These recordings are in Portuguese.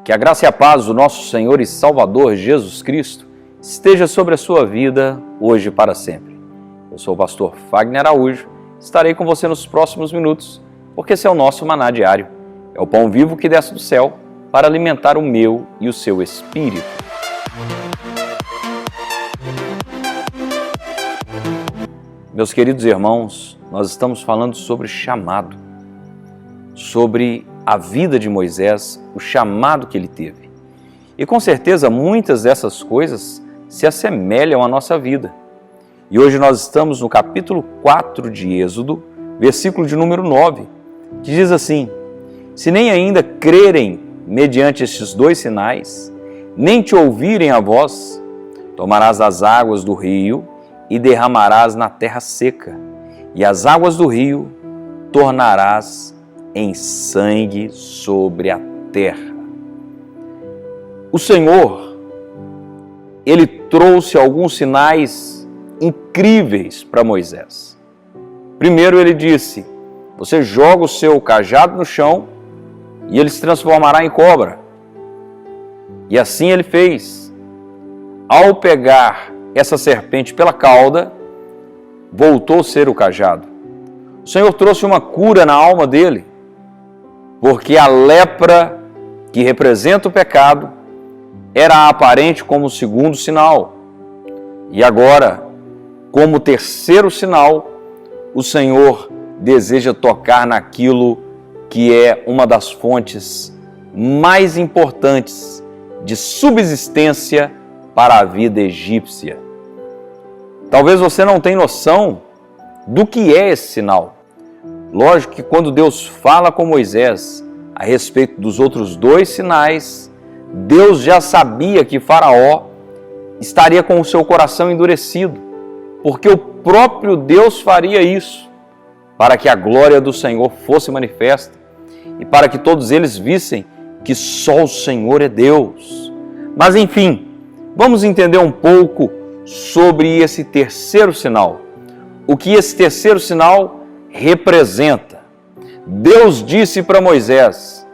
Que a graça e a paz do nosso Senhor e Salvador Jesus Cristo esteja sobre a sua vida, hoje e para sempre. Eu sou o pastor Fagner Araújo, estarei com você nos próximos minutos, porque esse é o nosso maná diário. É o pão vivo que desce do céu para alimentar o meu e o seu espírito. Meus queridos irmãos, nós estamos falando sobre chamado, sobre a vida de Moisés, o chamado que ele teve. E com certeza muitas dessas coisas se assemelham à nossa vida. E hoje nós estamos no capítulo 4 de Êxodo, versículo de número 9, que diz assim: se nem ainda crerem mediante estes dois sinais, nem te ouvirem a voz, tomarás as águas do rio e derramarás na terra seca, e as águas do rio tornarás em sangue sobre a terra. O Senhor, Ele trouxe alguns sinais incríveis para Moisés. Primeiro ele disse: você joga o seu cajado no chão e ele se transformará em cobra. E assim ele fez. Ao pegar essa serpente pela cauda, voltou a ser o cajado. O Senhor trouxe uma cura na alma dele, porque a lepra, que representa o pecado, era aparente como o segundo sinal. E agora, como terceiro sinal, o Senhor deseja tocar naquilo que é uma das fontes mais importantes de subsistência para a vida egípcia. Talvez você não tenha noção do que é esse sinal. Lógico que quando Deus fala com Moisés a respeito dos outros dois sinais, Deus já sabia que Faraó estaria com o seu coração endurecido, porque o próprio Deus faria isso, para que a glória do Senhor fosse manifesta e para que todos eles vissem que só o Senhor é Deus. Mas enfim, vamos entender um pouco sobre esse terceiro sinal. O que esse terceiro sinal representa. Deus disse para Moisés: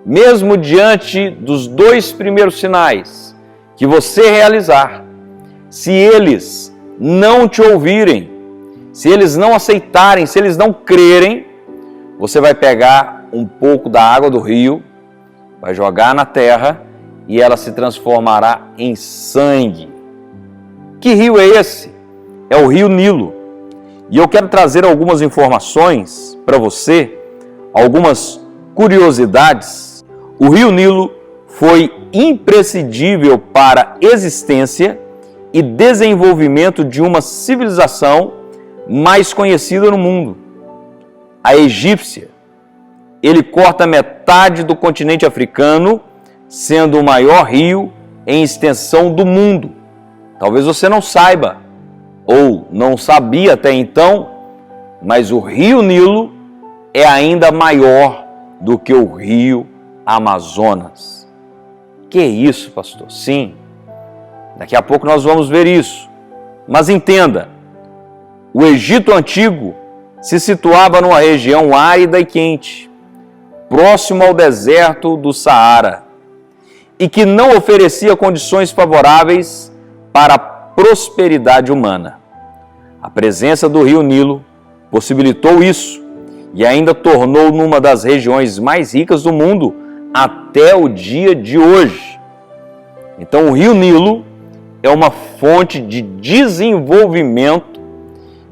mesmo diante dos dois primeiros sinais que você realizar, se eles não te ouvirem, se eles não aceitarem, se eles não crerem, você vai pegar um pouco da água do rio, vai jogar na terra e ela se transformará em sangue. Que rio é esse? É o rio Nilo. E eu quero trazer algumas informações para você, algumas curiosidades. O rio Nilo foi imprescindível para a existência e desenvolvimento de uma civilização mais conhecida no mundo, a egípcia. Ele corta metade do continente africano, sendo o maior rio em extensão do mundo. Talvez você não saiba, ou não sabia até então, mas o rio Nilo é ainda maior do que o rio Amazonas. Que isso, pastor? Sim, daqui a pouco nós vamos ver isso. Mas entenda, o Egito Antigo se situava numa região árida e quente, próximo ao deserto do Saara, e que não oferecia condições favoráveis para a prosperidade humana. A presença do rio Nilo possibilitou isso e ainda tornou numa das regiões mais ricas do mundo até o dia de hoje. Então o rio Nilo é uma fonte de desenvolvimento,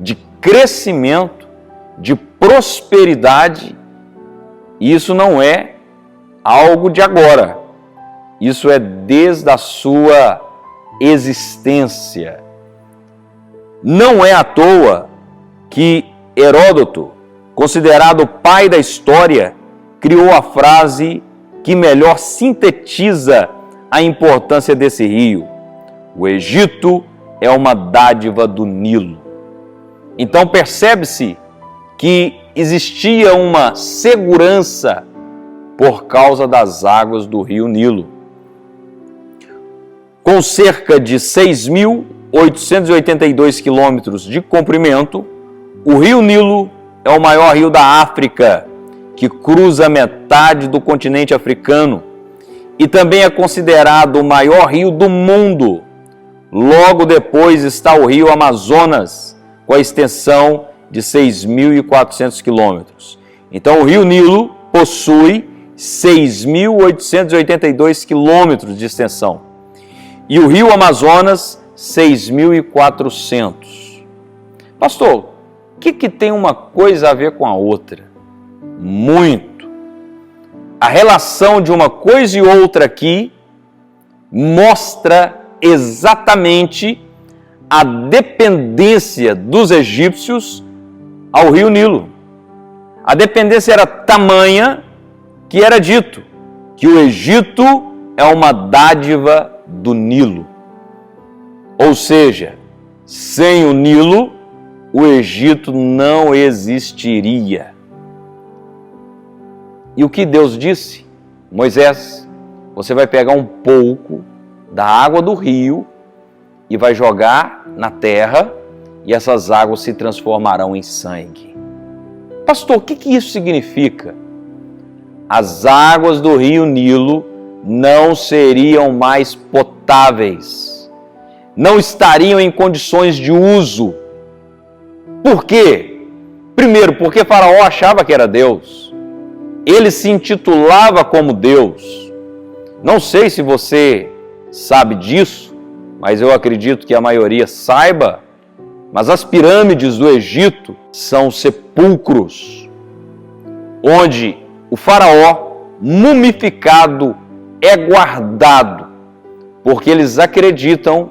de crescimento, de prosperidade. E isso não é algo de agora. Isso é desde a sua existência. Não é à toa que Heródoto, considerado o pai da história, criou a frase que melhor sintetiza a importância desse rio: o Egito é uma dádiva do Nilo. Então percebe-se que existia uma segurança por causa das águas do rio Nilo. Com cerca de 6.882 quilômetros de comprimento, o rio Nilo é o maior rio da África, que cruza metade do continente africano e também é considerado o maior rio do mundo. Logo depois está o rio Amazonas, com a extensão de 6.400 quilômetros. Então o rio Nilo possui 6.882 quilômetros de extensão e o rio Amazonas 6.400. Pastor, o que tem uma coisa a ver com a outra? Muito. A relação de uma coisa e outra aqui mostra exatamente a dependência dos egípcios ao rio Nilo. A dependência era tamanha que era dito que o Egito é uma dádiva do Nilo. Ou seja, sem o Nilo, o Egito não existiria. E o que Deus disse? Moisés, você vai pegar um pouco da água do rio e vai jogar na terra e essas águas se transformarão em sangue. Pastor, o que isso significa? As águas do rio Nilo não seriam mais potáveis, não estariam em condições de uso. Por quê? Primeiro, porque Faraó achava que era Deus. Ele se intitulava como Deus. Não sei se você sabe disso, mas eu acredito que a maioria saiba. Mas as pirâmides do Egito são sepulcros, onde o faraó mumificado é guardado, porque eles acreditam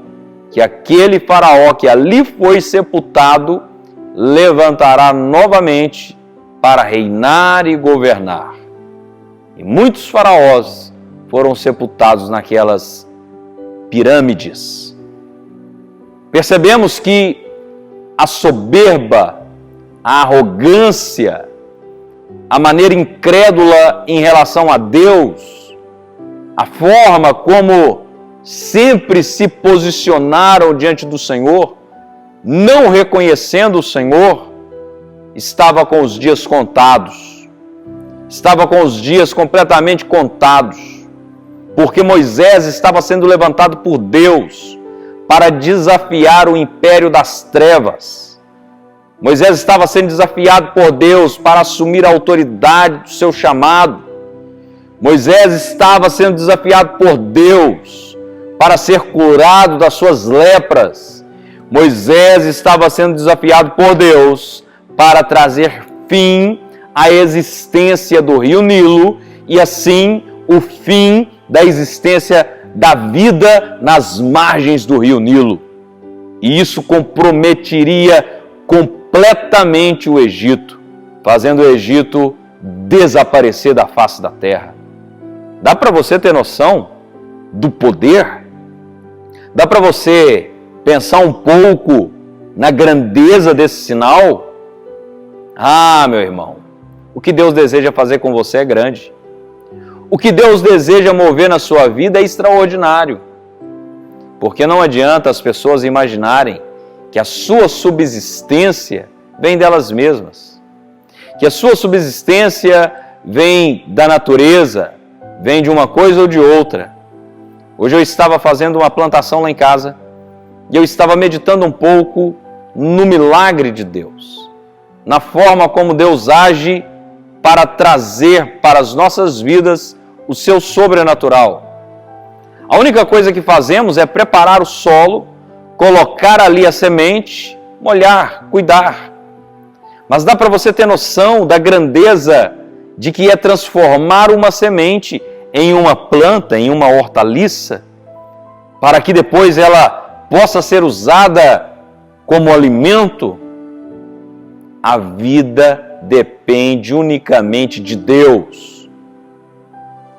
que aquele faraó que ali foi sepultado levantará novamente para reinar e governar. E muitos faraós foram sepultados naquelas pirâmides. Percebemos que a soberba, a arrogância, a maneira incrédula em relação a Deus, a forma como sempre se posicionaram diante do Senhor, não reconhecendo o Senhor, estava com os dias contados, estava com os dias completamente contados, porque Moisés estava sendo levantado por Deus para desafiar o império das trevas. Moisés estava sendo desafiado por Deus para assumir a autoridade do seu chamado. Moisés estava sendo desafiado por Deus para ser curado das suas lepras. Moisés estava sendo desafiado por Deus para trazer fim à existência do rio Nilo e assim o fim da existência da vida nas margens do rio Nilo. E isso comprometeria completamente o Egito, fazendo o Egito desaparecer da face da terra. Dá para você ter noção do poder? Dá para você pensar um pouco na grandeza desse sinal? Ah, meu irmão, o que Deus deseja fazer com você é grande. O que Deus deseja mover na sua vida é extraordinário. Porque não adianta as pessoas imaginarem que a sua subsistência vem delas mesmas, que a sua subsistência vem da natureza, vem de uma coisa ou de outra. Hoje eu estava fazendo uma plantação lá em casa e eu estava meditando um pouco no milagre de Deus, na forma como Deus age para trazer para as nossas vidas o seu sobrenatural. A única coisa que fazemos é preparar o solo, colocar ali a semente, molhar, cuidar. Mas dá para você ter noção da grandeza de que é transformar uma semente em uma planta, em uma hortaliça, para que depois ela possa ser usada como alimento? A vida depende unicamente de Deus.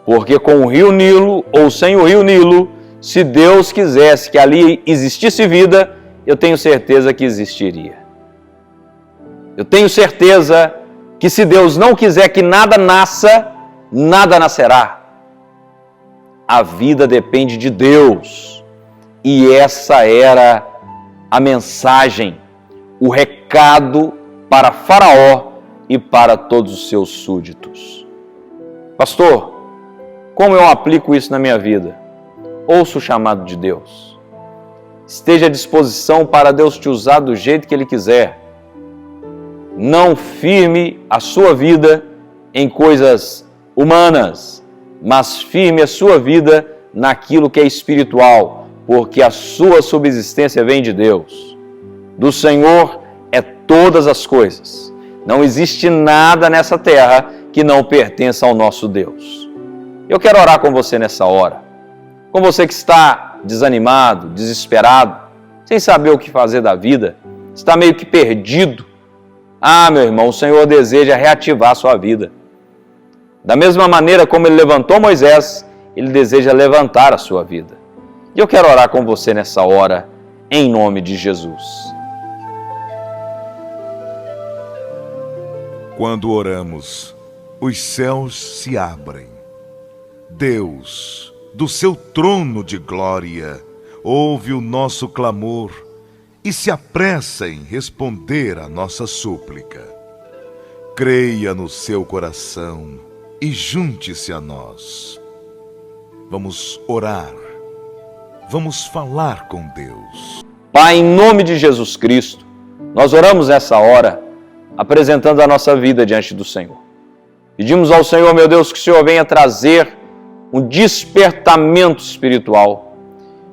Porque com o rio Nilo ou sem o rio Nilo, se Deus quisesse que ali existisse vida, eu tenho certeza que existiria. Eu tenho certeza que se Deus não quiser que nada nasça, nada nascerá. A vida depende de Deus. E essa era a mensagem, o recado para Faraó e para todos os seus súditos. Pastor, Como eu aplico isso na minha vida? Ouça o chamado de Deus. Esteja à disposição para Deus te usar do jeito que Ele quiser. Não firme a sua vida em coisas humanas, mas firme a sua vida naquilo que é espiritual, porque a sua subsistência vem de Deus. Do Senhor é todas as coisas. Não existe nada nessa terra que não pertença ao nosso Deus. Eu quero orar com você nessa hora. Com você que está desanimado, desesperado, sem saber o que fazer da vida, está meio que perdido. Ah, meu irmão, o Senhor deseja reativar a sua vida. Da mesma maneira como Ele levantou Moisés, Ele deseja levantar a sua vida. E eu quero orar com você nessa hora, em nome de Jesus. Quando oramos, os céus se abrem. Deus, do seu trono de glória, ouve o nosso clamor e se apressa em responder à nossa súplica. Creia no seu coração e junte-se a nós. Vamos orar. Vamos falar com Deus. Pai, em nome de Jesus Cristo, nós oramos nessa hora, apresentando a nossa vida diante do Senhor. Pedimos ao Senhor, meu Deus, que o Senhor venha trazer um despertamento espiritual,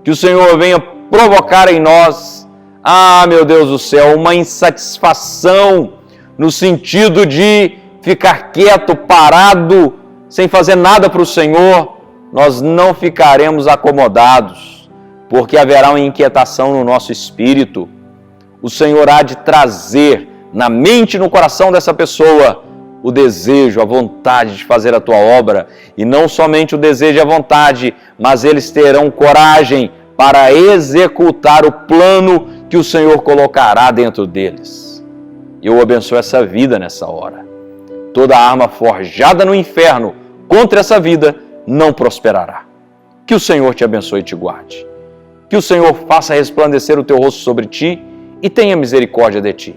que o Senhor venha provocar em nós, meu Deus do céu, uma insatisfação no sentido de ficar quieto, parado, sem fazer nada para o Senhor. Nós não ficaremos acomodados, porque haverá uma inquietação no nosso espírito. O Senhor há de trazer na mente e no coração dessa pessoa o desejo, a vontade de fazer a tua obra, e não somente o desejo e a vontade, mas eles terão coragem para executar o plano que o Senhor colocará dentro deles. Eu abençoo essa vida nessa hora. Toda arma forjada no inferno contra essa vida não prosperará. Que o Senhor te abençoe e te guarde. Que o Senhor faça resplandecer o teu rosto sobre ti e tenha misericórdia de ti.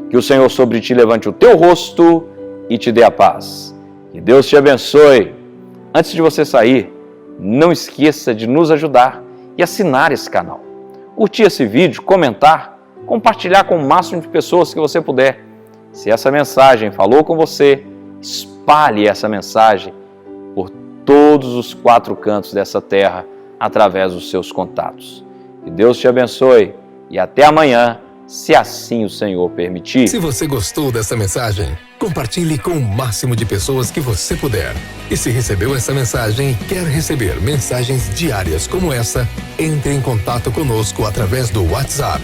Que o Senhor sobre ti levante o teu rosto e te dê a paz. Que Deus te abençoe. Antes de você sair, não esqueça de nos ajudar e assinar esse canal. Curtir esse vídeo, comentar, compartilhar com o máximo de pessoas que você puder. Se essa mensagem falou com você, espalhe essa mensagem por todos os 4 cantos dessa terra através dos seus contatos. Que Deus te abençoe e até amanhã, se assim o Senhor permitir. Se você gostou dessa mensagem, compartilhe com o máximo de pessoas que você puder. E se recebeu essa mensagem e quer receber mensagens diárias como essa, entre em contato conosco através do WhatsApp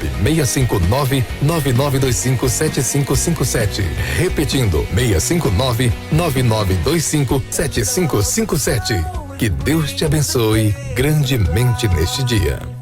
659-9925-7557. Repetindo, 659-9925-7557. Que Deus te abençoe grandemente neste dia.